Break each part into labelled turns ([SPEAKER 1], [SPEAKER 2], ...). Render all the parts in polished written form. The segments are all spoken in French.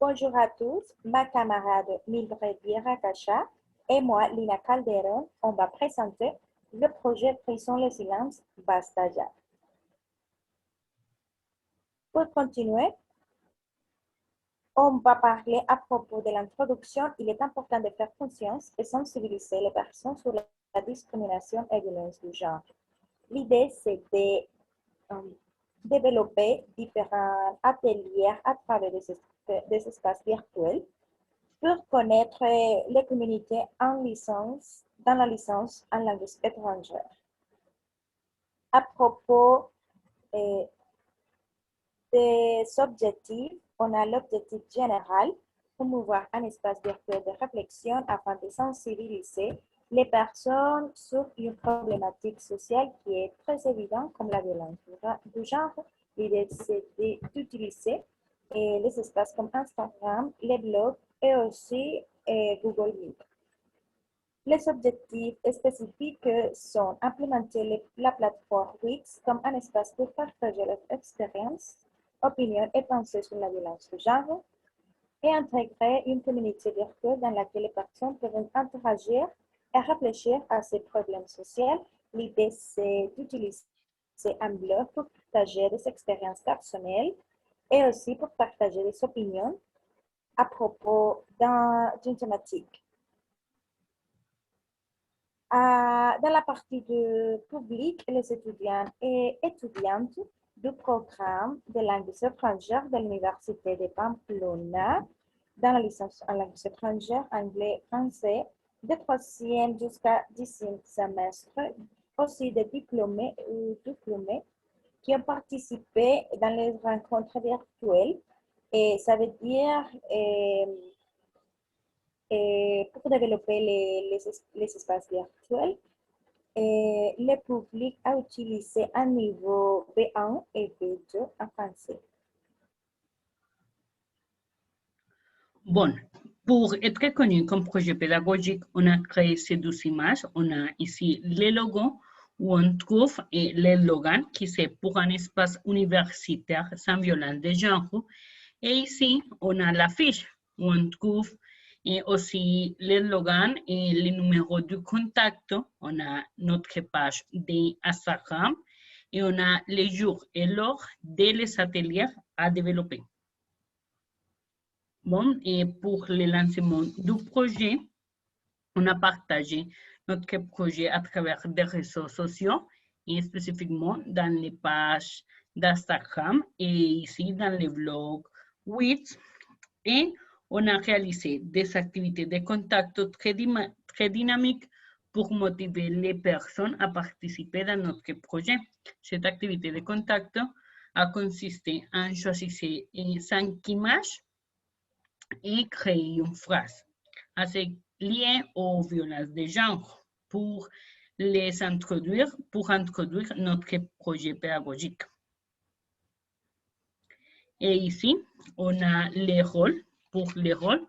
[SPEAKER 1] Bonjour à tous, ma camarade Mildred Vieira-Cacha et moi, Lina Calderon, on va présenter le projet Brisons le silence, Basta ya. Pour continuer, on va parler à propos de l'introduction. Il est important de faire conscience et sensibiliser les personnes sur la discrimination et violence du genre. L'idée, c'est de développer différents ateliers à travers des espaces virtuels pour connaître les communautés en licence, dans la licence en langue étrangère. À propos des objectifs, on a l'objectif général, promouvoir un espace virtuel de réflexion afin de sensibiliser les personnes sur une problématique sociale qui est très évidente comme la violence du genre. L'idée, c'est d'utiliser les espaces comme Instagram, les blogs et aussi Google Meet. Les objectifs spécifiques sont implémenter la plateforme Wix comme un espace pour partager leurs expériences, opinions et pensées sur la violence du genre et intégrer une communauté virtuelle dans laquelle les personnes peuvent interagir et réfléchir à ces problèmes sociaux. L'idée, c'est d'utiliser un blog pour partager des expériences personnelles et aussi pour partager des opinions à propos d'une thématique. Dans la partie du public, les étudiants et étudiantes du programme de langues étrangères de l'Université de Pamplona, dans la licence en langues étrangères, anglais, français, de 3e jusqu'à 10e semestre, aussi des diplômés ou diplômés qui ont participé dans les rencontres virtuelles. Et ça veut dire pour développer les espaces virtuels, le public a utilisé un niveau B1 et B2 en français.
[SPEAKER 2] Bon, pour être connu comme projet pédagogique, on a créé ces 12 images. On a ici les logos où on trouve les slogans qui c'est pour un espace universitaire sans violence de genre. Et ici, on a l'affiche où on trouve aussi les slogans et les numéros de contact. On a notre page d'Instagram et on a les jours et l'heure des ateliers à développer. Bon, et pour le lancement du projet, on a partagé notre projet à travers des réseaux sociaux et spécifiquement dans les pages d'Instagram et ici dans les blogs Wix. Et on a réalisé des activités de contact très dynamiques pour motiver les personnes à participer dans notre projet. Cette activité de contact a consisté en choisir 5 images et créer une phrase assez liée aux violences de genre pour introduire notre projet pédagogique. Et ici, on a les rôles. Pour les rôles,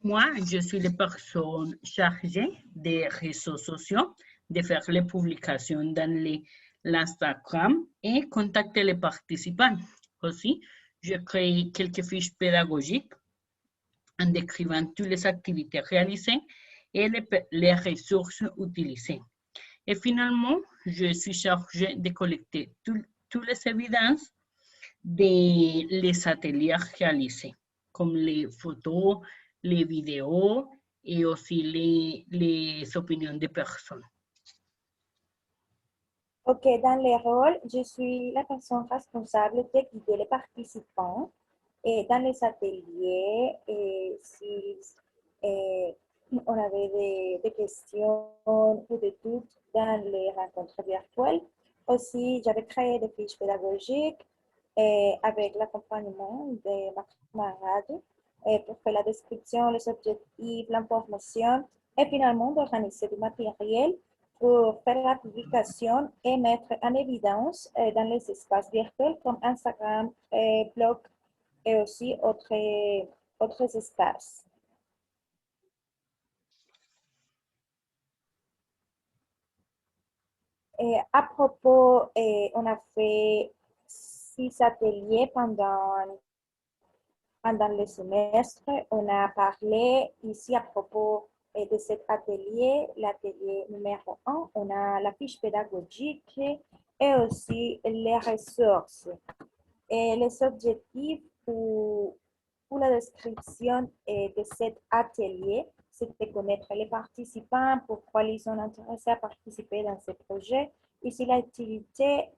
[SPEAKER 2] moi, je suis la personne chargée des réseaux sociaux, de faire les publications dans l'Instagram et contacter les participants. Aussi, je crée quelques fiches pédagogiques en décrivant toutes les activités réalisées et les ressources utilisées. Et finalement, je suis chargée de collecter toutes les évidences des ateliers réalisés, comme les photos, les vidéos et aussi les opinions des personnes.
[SPEAKER 1] Ok, dans les rôles, je suis la personne responsable de guider les participants et dans les ateliers. Et si on avait des questions ou des doutes dans les rencontres virtuelles, aussi j'avais créé des fiches pédagogiques avec l'accompagnement de ma camarade pour faire la description, les objectifs, l'information et finalement d'organiser du matériel pour faire la publication et mettre en évidence dans les espaces virtuels comme Instagram, blog et aussi autres espaces. Et à propos, on a fait 6 ateliers pendant Pendant le semestre, on a parlé ici à propos de cet atelier, l'atelier numéro 1. On a la fiche pédagogique et aussi les ressources. Et les objectifs pour la description de cet atelier, c'est de connaître les participants, pourquoi ils sont intéressés à participer dans ce projet. Ici, l'activité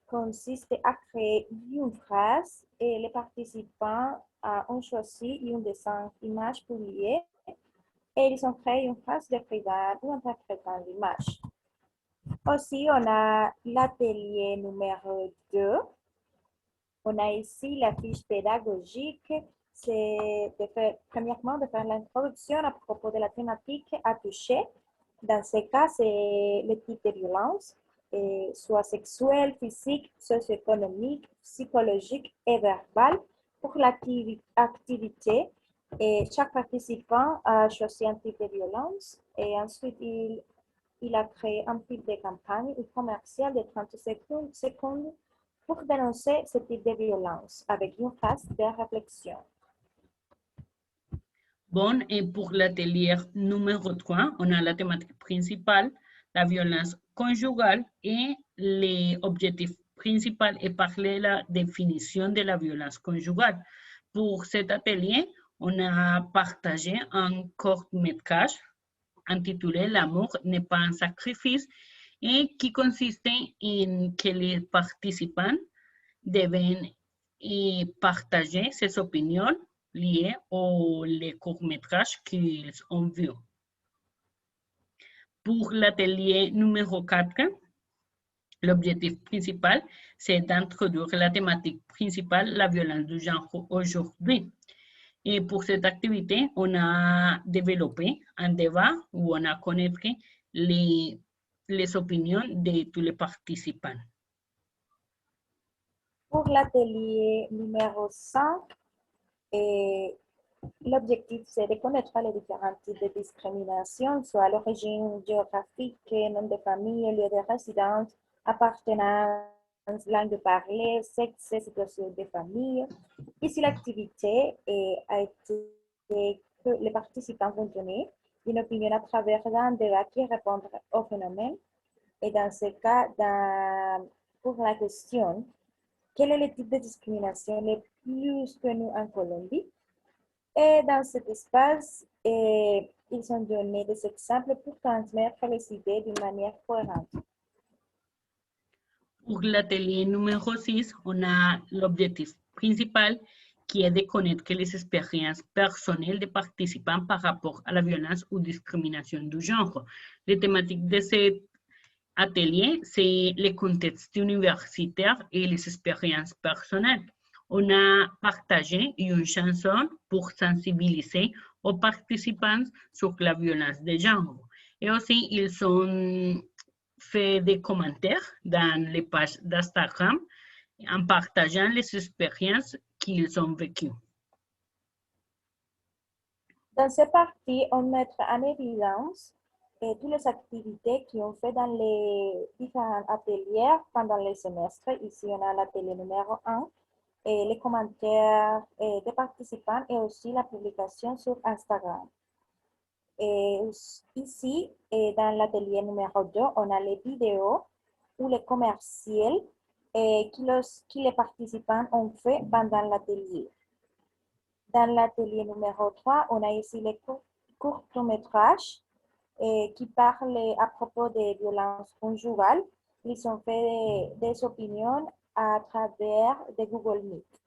[SPEAKER 1] consiste à créer une phrase et les participants ont choisi une des 5 images publiées et ils ont créé une phrase décrivant ou interprétant l'image. Aussi, on a l'atelier numéro 2. On a ici la fiche pédagogique. C'est premièrement de faire l'introduction à propos de la thématique à toucher. Dans ce cas, c'est le type de violence, soit sexuelle, physique, socio-économique, psychologique et verbale. Pour l'activité, chaque participant a choisi un type de violence et ensuite il a créé un type de campagne ou commercial de 30 secondes pour dénoncer ce type de violence avec une phase de réflexion.
[SPEAKER 2] Bon, et pour l'atelier numéro 3, on a la thématique principale, la violence conjugale et l'objectif principal est parler de la définition de la violence conjugale. Pour cet atelier, on a partagé un court-métrage intitulé L'amour n'est pas un sacrifice et qui consistait en que les participants devaient partager ses opinions liées aux courts-métrages qu'ils ont vus. Pour l'atelier numéro 4, l'objectif principal, c'est d'introduire la thématique principale, la violence du genre aujourd'hui. Et pour cette activité, on a développé un débat où on a connaître les opinions de tous les participants.
[SPEAKER 1] Pour l'atelier numéro 5, l'objectif, c'est de connaître les différents types de discrimination, soit l'origine géographique, nom de famille, lieu de résidence, appartenance, langue parlée, sexe, situation de famille. Ici, l'activité a été que les participants vont donner une opinion à travers un débat qui répond au phénomène. Et dans ce cas, pour la question, quel est le type de discrimination le plus connu en Colombie? Et dans cet espace, ils ont donné des exemples pour transmettre les idées d'une manière cohérente.
[SPEAKER 2] Pour l'atelier numéro 6, on a l'objectif principal qui est de connaître les expériences personnelles des participants par rapport à la violence ou discrimination du genre. Les thématiques de cet atelier, c'est le contexte universitaire et les expériences personnelles. On a partagé une chanson pour sensibiliser aux participants sur la violence de genre. Et aussi, ils ont fait des commentaires dans les pages d'Instagram en partageant les expériences qu'ils ont vécues.
[SPEAKER 1] Dans cette partie, on mettra en évidence toutes les activités qui ont fait dans les différents ateliers pendant le semestre. Ici, on a l'atelier numéro 1, et les commentaires des participants et aussi la publication sur Instagram. Et ici, dans l'atelier numéro 2, on a les vidéos ou les commerciaux que les participants ont fait pendant l'atelier. Dans l'atelier numéro 3, on a ici les courts-métrages qui parlent à propos des violences conjugales. Ils ont fait des opinions à travers de Google Meet.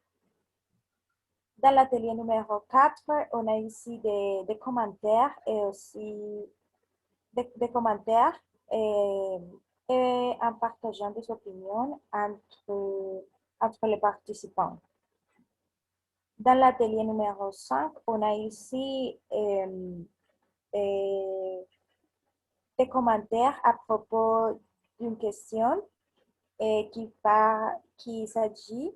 [SPEAKER 1] Dans l'atelier numéro 4, on a ici des commentaires et aussi des commentaires et en partageant des opinions entre les participants. Dans l'atelier numéro 5, on a ici des commentaires à propos d'une question qui s'agit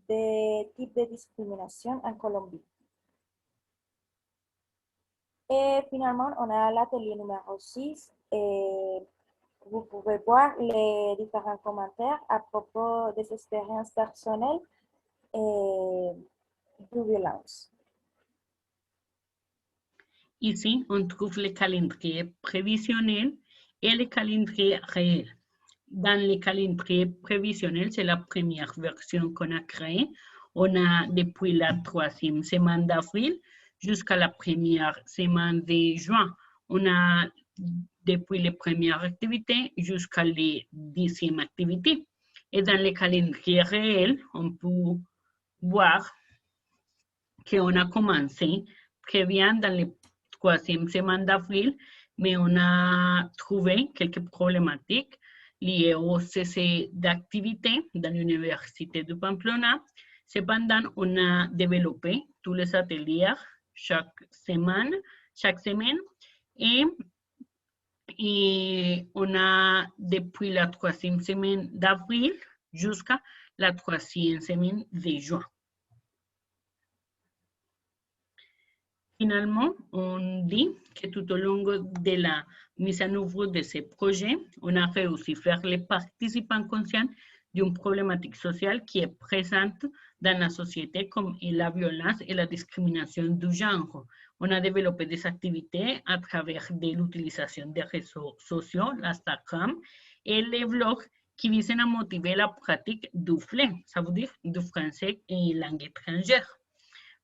[SPEAKER 1] des types de discrimination en Colombie. Et finalement, on a l'atelier numéro 6 et vous pouvez voir les différents commentaires à propos des expériences personnelles de violence.
[SPEAKER 2] Ici, on trouve le calendrier prévisionnel et le calendrier réel. Dans le calendrier prévisionnel, c'est la première version qu'on a créée. On a depuis la 3e semaine d'avril jusqu'à la première semaine de juin. On a depuis les premières activités jusqu'à les 10e activités. Et dans le calendrier réel, on peut voir qu'on a commencé très bien dans les 3e semaine d'avril, mais on a trouvé quelques problématiques liées au cessez d'activité dans l'Université de Pamplona. Cependant, on a développé tous les ateliers chaque semaine et on a depuis la 3e semaine d'avril jusqu'à la 3e semaine de juin. Finalement, on dit que tout au long de la mise en œuvre de ces projets, on a réussi à faire les participants conscients d'une problématique sociale qui est présente dans la société comme la violence et la discrimination du genre. On a développé des activités à travers de l'utilisation des réseaux sociaux, l'Instagram et les blogs qui visent à motiver la pratique du FLE, ça veut dire du français et langue étrangère.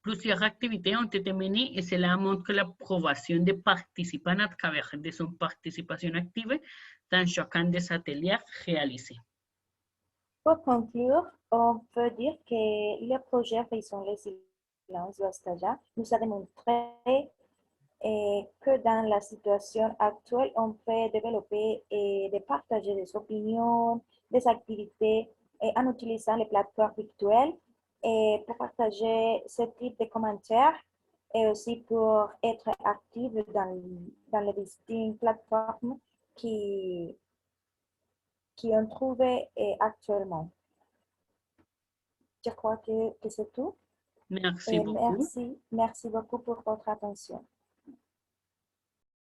[SPEAKER 2] Plusieurs activités ont été menées et cela montre l'approbation des participants à travers de son participation active dans chacun des ateliers réalisés.
[SPEAKER 1] Pour conclure, on peut dire que le projet Réussissons Résilience de Astaja nous a démontré que dans la situation actuelle, on peut développer et de partager des opinions, des activités en utilisant les plateformes virtuelles et pour partager ce type de commentaires et aussi pour être actif dans les distinctes plateformes qui ont trouvé actuellement. Je crois que c'est tout.
[SPEAKER 2] Merci beaucoup.
[SPEAKER 1] Merci beaucoup pour votre attention.